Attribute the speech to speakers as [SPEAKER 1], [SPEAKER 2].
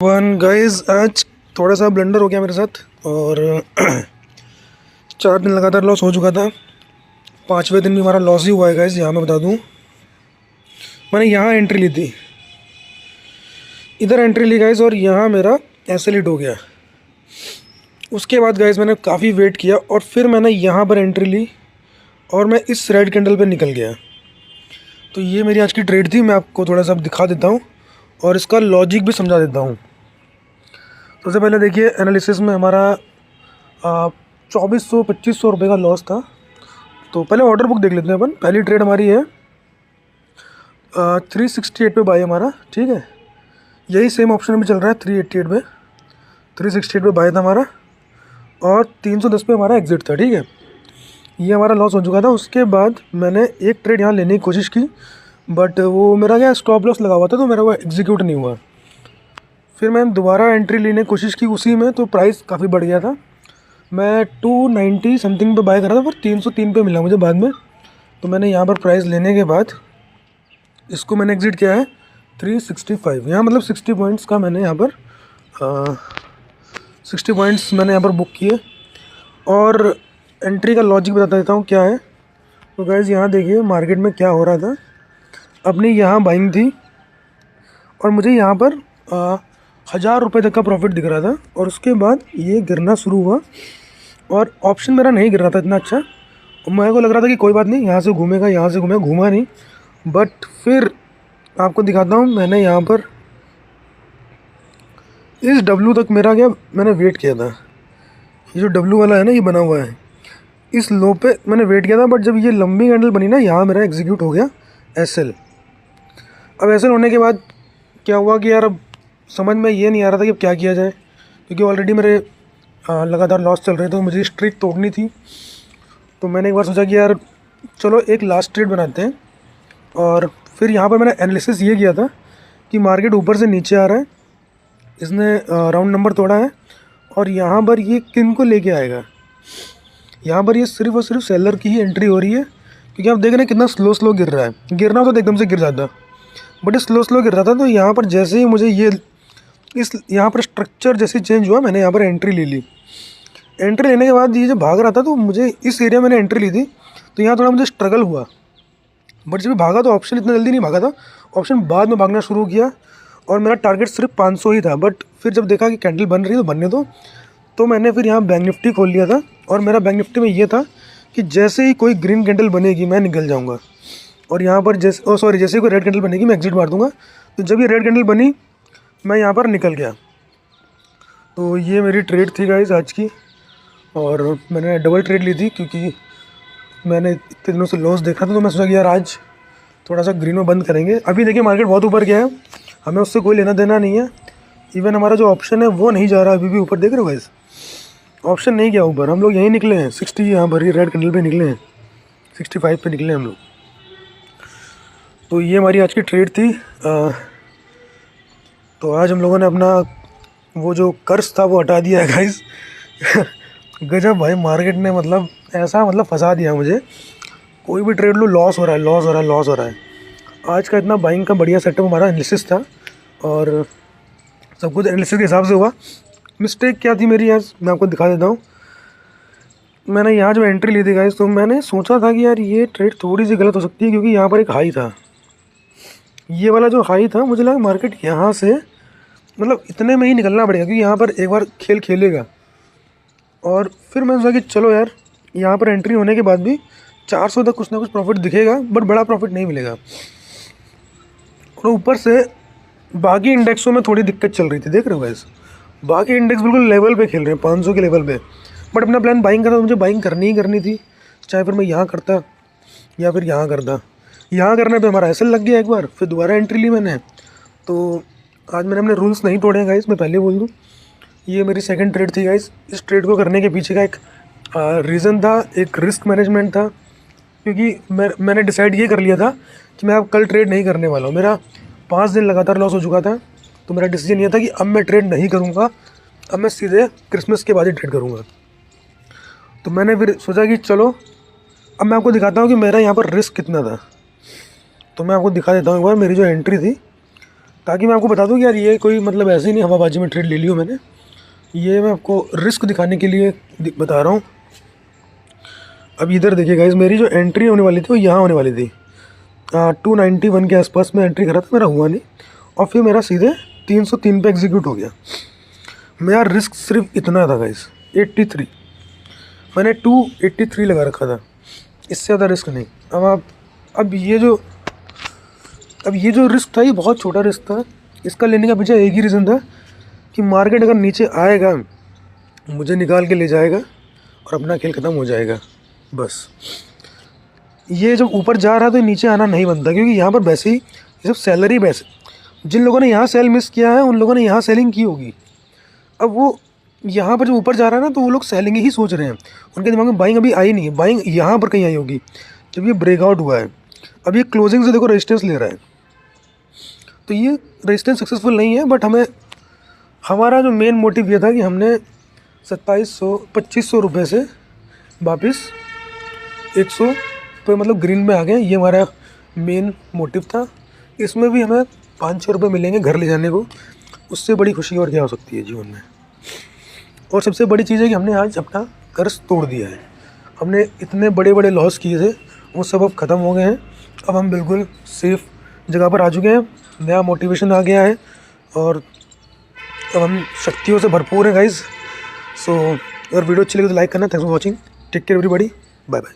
[SPEAKER 1] One guys, आज थोड़ा सा ब्लंडर हो गया मेरे साथ और 4 दिन लगातार लॉस हो चुका था। 5वें दिन भी हमारा लॉस ही हुआ है गाइस। यहाँ मैं बता दूँ, मैंने यहाँ एंट्री ली थी, इधर एंट्री ली गाइस और यहाँ मेरा ऐसे हिट हो गया। उसके बाद गाइस मैंने काफ़ी वेट किया और फिर मैंने यहाँ पर एंट्री ली और मैं इस रेड कैंडल पे निकल गया। तो ये मेरी आज की ट्रेड थी। मैं आपको थोड़ा सा दिखा देता हूँ और इसका लॉजिक भी समझा देता हूँ। सबसे पहले देखिए, एनालिसिस में हमारा 2400-2500 रुपये का लॉस था। तो पहले ऑर्डर बुक देख लेते हैं अपन। पहली ट्रेड हमारी है 368 पे बाय हमारा, ठीक है। यही सेम ऑप्शन भी चल रहा है 388 पे। 368 पे बाय था हमारा और 310 पे हमारा एग्जिट था, ठीक है। ये हमारा लॉस हो चुका था। उसके बाद मैंने एक ट्रेड यहाँ लेने की कोशिश की, बट वो मेरा क्या स्टॉप लॉस लगा हुआ था, तो मेरा वो एग्जीक्यूट नहीं हुआ। फिर मैंने दोबारा एंट्री लेने की कोशिश की उसी में, तो प्राइस काफ़ी बढ़ गया था। मैं 290 समथिंग पे बाय करा था, पर 303 पे मिला मुझे बाद में। तो मैंने यहाँ पर प्राइस लेने के बाद इसको मैंने एग्जिट किया है 365। यहाँ मतलब 60 पॉइंट्स का मैंने यहाँ पर 60 पॉइंट्स मैंने यहाँ पर बुक किए। और एंट्री का लॉजिक बताता देता हूँ क्या है। तो गाइज़ यहाँ देखिए मार्केट में क्या हो रहा था। अपनी यहाँ बाइंग थी और मुझे यहाँ पर 1000 रुपये तक का प्रॉफिट दिख रहा था। और उसके बाद ये गिरना शुरू हुआ और ऑप्शन मेरा नहीं गिर रहा था इतना अच्छा। और मेरे को लग रहा था कि कोई बात नहीं, यहाँ से घूमेगा, यहाँ से घूमेगा, घूमा नहीं। बट फिर आपको दिखाता हूँ, मैंने यहाँ पर इस डब्लू तक मेरा क्या मैंने वेट किया था। ये जो डब्लू वाला है ना, ये बना हुआ है, इस लो पे मैंने वेट किया था। बट जब ये लंबी कैंडल बनी ना, यहाँ मेरा एग्जीक्यूट हो गया एसएल। अब एसएल होने के बाद क्या हुआ कि यार अब समझ में ये नहीं आ रहा था कि अब क्या किया जाए, क्योंकि ऑलरेडी मेरे लगातार लॉस चल रहे थे। तो मुझे स्ट्रिक तोड़नी थी। तो मैंने एक बार सोचा कि यार चलो एक लास्ट ट्रेड बनाते हैं। और फिर यहाँ पर मैंने एनालिसिस ये किया था कि मार्केट ऊपर से नीचे आ रहा है, इसने राउंड नंबर तोड़ा है और यहाँ पर ये किन को लेके आएगा। यहाँ पर ये सिर्फ और सिर्फ सेलर की ही एंट्री हो रही है, क्योंकि आप देख रहे हैं कितना स्लो स्लो गिर रहा है। गिरना तो एकदम से गिर जाता, बट स्लो स्लो गिर रहा था। तो यहाँ पर जैसे ही मुझे ये यहाँ पर स्ट्रक्चर जैसे चेंज हुआ, मैंने यहाँ पर एंट्री ले ली। एंट्री लेने के बाद ये जो भाग रहा था, तो मुझे इस एरिया में मैंने एंट्री ली थी, तो यहाँ थोड़ा मुझे स्ट्रगल हुआ। बट जब भागा तो ऑप्शन इतना जल्दी नहीं भागा था, ऑप्शन बाद में भागना शुरू किया। और मेरा टारगेट सिर्फ 500 ही था। बट फिर जब देखा कि कैंडल बन रही है तो बनने दो, तो मैंने फिर यहाँ बैंक निफ्टी खोल लिया था। और मेरा बैंक निफ्टी में ये था कि जैसे ही कोई ग्रीन कैंडल बनेगी मैं निकल जाऊँगा, और यहाँ पर जैसे ही कोई रेड कैंडल बनेगी मैं एग्जिट मार दूँगा। तो जब ये रेड कैंडल बनी, मैं यहाँ पर निकल गया। तो ये मेरी ट्रेड थी गाइस आज की। और मैंने डबल ट्रेड ली थी, क्योंकि मैंने इतने दिनों से लॉस देखा था। तो मैं सोचा कि यार आज थोड़ा सा ग्रीन में बंद करेंगे। अभी देखिए मार्केट बहुत ऊपर गया है, हमें उससे कोई लेना देना नहीं है। इवन हमारा जो ऑप्शन है वो नहीं जा रहा अभी भी ऊपर, देख रहे हो गाइस, ऑप्शन नहीं गया ऊपर। हम लोग यहीं निकले हैं 60, यहाँ पर ही रेड कैंडल पे निकले हैं, 65 पे निकले हम लोग। तो ये हमारी आज की ट्रेड थी। तो आज हम लोगों ने अपना वो जो कर्ज था वो हटा दिया है गाइस। गजब भाई, मार्केट ने मतलब ऐसा फंसा दिया मुझे। कोई भी ट्रेड लो लॉस हो रहा है, लॉस हो रहा है, लॉस हो रहा है। आज का इतना बाइंग का बढ़िया सेटअप हमारा एनालिसिस था और सब कुछ एनालिसिस के हिसाब से हुआ। मिस्टेक क्या थी मेरी आज मैं आपको दिखा देता हूँ। मैंने यहाँ जो एंट्री ली थी गाइस, तो मैंने सोचा था कि यार ये ट्रेड थोड़ी सी गलत हो सकती है, क्योंकि यहाँ पर एक हाई था। ये वाला जो हाई था, मुझे लगा मार्केट यहाँ से मतलब इतने में ही निकलना पड़ेगा, क्योंकि यहाँ पर एक बार खेल खेलेगा। और फिर मैंने सोचा कि चलो यार, यहाँ पर एंट्री होने के बाद भी 400 तक कुछ ना कुछ प्रॉफिट दिखेगा, बट बड़ा प्रॉफिट नहीं मिलेगा। और ऊपर से बाकी इंडेक्सों में थोड़ी दिक्कत चल रही थी, देख रहे हो गाइस, बाकी इंडेक्स बिल्कुल लेवल पे खेल रहे हैं, 500 के लेवल पे। बट अपना प्लान बाइंग का था, तो मुझे बाइंग करनी ही करनी थी, चाहे फिर मैं यहाँ करता या फिर यहाँ करता। यहाँ करने पे हमारा एसएल लग गया एक बार, फिर दोबारा एंट्री ली मैंने। तो आज मैंने अपने रूल्स नहीं तोड़े हैं गाइस, मैं पहले बोल दूँ। ये मेरी सेकंड ट्रेड थी गाइस। इस ट्रेड को करने के पीछे का एक रीज़न था, एक रिस्क मैनेजमेंट था। क्योंकि मैंने डिसाइड ये कर लिया था कि मैं अब कल ट्रेड नहीं करने वाला हूँ। मेरा 5 दिन लगातार लॉस हो चुका था, तो मेरा डिसीजन ये था कि अब मैं ट्रेड नहीं करूँगा, अब मैं सीधे क्रिसमस के बाद ही ट्रेड करूँगा। तो मैंने फिर सोचा कि चलो अब मैं आपको दिखाता हूँ कि मेरा यहाँ पर रिस्क कितना था। तो मैं आपको दिखा देता हूँ एक बार। मेरी जो एंट्री थी ताकि मैं आपको बता दूं कि यार ये कोई मतलब ऐसे ही नहीं हवाबाजी में ट्रेड ले लियो मैंने, ये मैं आपको रिस्क दिखाने के लिए बता रहा हूँ। अब इधर देखिए गाइस, मेरी जो एंट्री होने वाली थी वो यहाँ होने वाली थी 291 के आसपास में एंट्री करा था, मेरा हुआ नहीं, और फिर मेरा सीधे 303 पे एग्जीक्यूट हो गया। मेरा रिस्क सिर्फ इतना था गाइस, 83, मैंने 283 लगा रखा था, इससे ज़्यादा रिस्क नहीं। अब ये जो रिस्क था ये बहुत छोटा रिस्क था। इसका लेने का पीछे एक ही रीज़न था कि मार्केट अगर नीचे आएगा मुझे निकाल के ले जाएगा और अपना खेल ख़त्म हो जाएगा बस। ये जब ऊपर जा रहा है तो नीचे आना नहीं बनता, क्योंकि यहाँ पर वैसे ही ये सब सैलरी बेस, जिन लोगों ने यहाँ सेल मिस किया है उन लोगों ने यहाँ सेलिंग की होगी। अब वो यहाँ पर जब ऊपर जा रहा है ना तो वो लोग सेलिंग ही सोच रहे हैं, उनके दिमाग में बाइंग अभी आई नहीं है। बाइंग यहाँ पर कहीं आई होगी जब ये ब्रेकआउट हुआ है। अब ये क्लोजिंग से देखो रेजिस्टेंस ले रहा है, तो ये रेजिस्टेंस सक्सेसफुल नहीं है। बट हमारा जो मेन मोटिव ये था कि हमने 2500 रुपये से वापस 100 पे मतलब ग्रीन में आ गए, ये हमारा मेन मोटिव था। इसमें भी हमें 500 रुपये मिलेंगे घर ले जाने को, उससे बड़ी खुशी और क्या हो सकती है जीवन में। और सबसे बड़ी चीज़ है कि हमने आज अपना कर्ज तोड़ दिया है। हमने इतने बड़े बड़े लॉस किए थे वो सब अब ख़त्म हो गए हैं। अब हम बिल्कुल सेफ जगह पर आ चुके हैं, नया मोटिवेशन आ गया है और अब हम शक्तियों से भरपूर हैं गाइज। सो अगर वीडियो अच्छी लगी तो लाइक करना। Thanks for watching, take care everybody, bye bye.